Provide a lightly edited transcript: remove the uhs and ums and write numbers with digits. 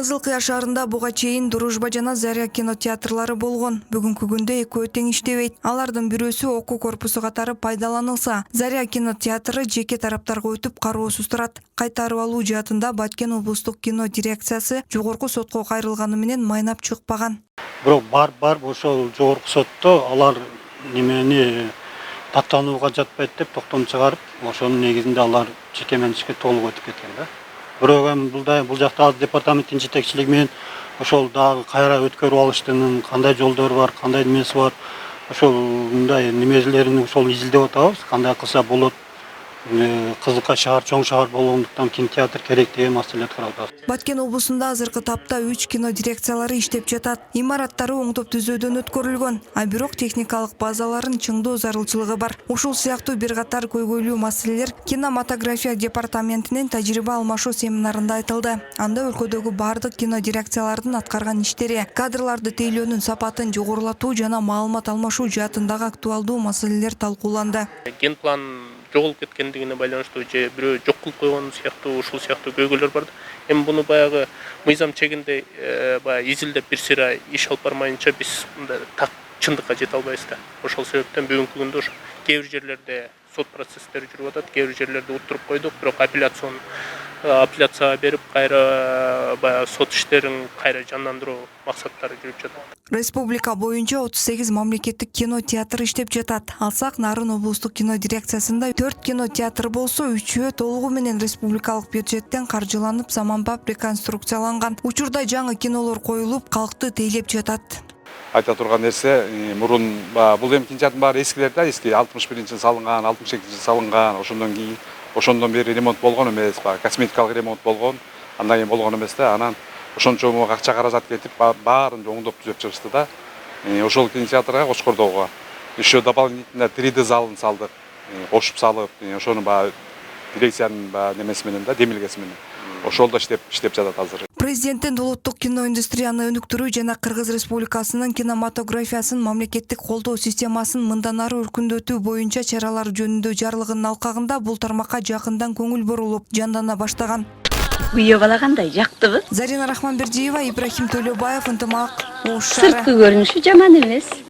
Кызыл Кыя шаарында буга чейин Дружба жана Заря кинотеатрлары болгон. Бүгүнкү күндө экөө тең иштебейт. Алардын бирөөсү окуу корпусу катары пайдаланылса, Заря кинотеатры жеке тараптарга өтүп кароосуз турат. Кайтарып алуу жаатында Баткен облустук кино дирекциясы жогорку сотко кайрылганы менен майнап чыкпаган. Бирок бар ошол жогорку сотто алар немени даттанууга жатпайт деп токтом чыгарып, ошонун негизинде алар жеке менчикке толук өтүп кеткен да. Бирок эми бул жакта департаменттин жетекчилиги менен ошол дагы кайра өткөрүп алыштын кандай жолдору бар, кандай немеси бар, ошол мындай немелерин ошол изилдеп атабыз. Кандай кылса болот. Кызылкая шаар чоң шаар болгондуктан кинотеатр керек деген маселе турат. Баткен облусунда азыркы тапта 3 кино дирекциялары иштеп жатат. Имараттары оңдоп түзөөдөн өткөрүлгөн, а бирок техникалык базаларын чыңдоо зарылчылыгы бар. Ушул сыяктуу бир катар көйгөйлүү маселелер кинематография департаментинин тажрыйба алмашуу семинарында айтылды. Анда өлкөдөгү бардык кино дирекциялардын аткарган иштери, кадрларды тейлөөнүн сапатын жогорулатуу жана маалымат алмашуу жаатындагы актуалдуу маселелер талкууланды. Генплан жоголуп кеткендигине байланыштуу же бирөө жок кылып койгон сыяктуу ушул сыяктуу көйгөйлөр бар. Эми буну баягы мыйзам чегинде баягы изилдеп бир сыйра иш алып бармайынча биз мындай так чындыкка жете албайбыз да. Ошол себептен бүгүнкү күндө ушу кээ бир жерлерде сот процесстери жүрүп атат, кээ бир жерлерде уттуруп койдук, бирок апелляцияга берип кайра баягы сот иштерин кайра жандандыруу максаттары жүрүп жатат. Республика боюнча 38 мамлекеттик кино театр иштеп жатат. Алсак Нарын облустук кино дирекциясында 4 кино театр болсо, 3-өө толугу менен республикалык бюджеттен каржыланып, заманбап реконструкцияланган. Учурда жаңы кинолор коюлуп, калкты тейлеп жатат. Айта турган нерсе, мурун бул эми кинотеатрдын баары эскилер да, эски 61-жылы салынган, 62-жылы салынган, ошондон кийин ошондон бери ремонт болгон эмес, косметикалык ремонт болгон, андан кийин болгон эмес да. Анан ошончо акча каражат кетип, баарын оңдоп түзөп чыгышты да. Ошол кинотеатрга Кочкордогуга еще дополнительно 3D залын салдык, кошуп салып, ошону дирекциянын немеси менен да, демилгеси менен. Ошолдо иштеп жатат азыр. Президенттин улуттук кино индустрияны өнүктүрүү жана Кыргыз Республикасынын кинематографиясын мамлекеттик колдоо системасын мындан ары өркүндөтүү боюнча чаралар жөнүндө жарлыгынын алкагында бул тармакка жакындан көңүл бурулуп, жандана баштаган. Күйөө бала кандай, жактыбы? Зарина Рахманбердиева, Ибрахим Төлөбаев, Ынтымак, Ош шаары. Сырткы көрүнүшү жаман эмес.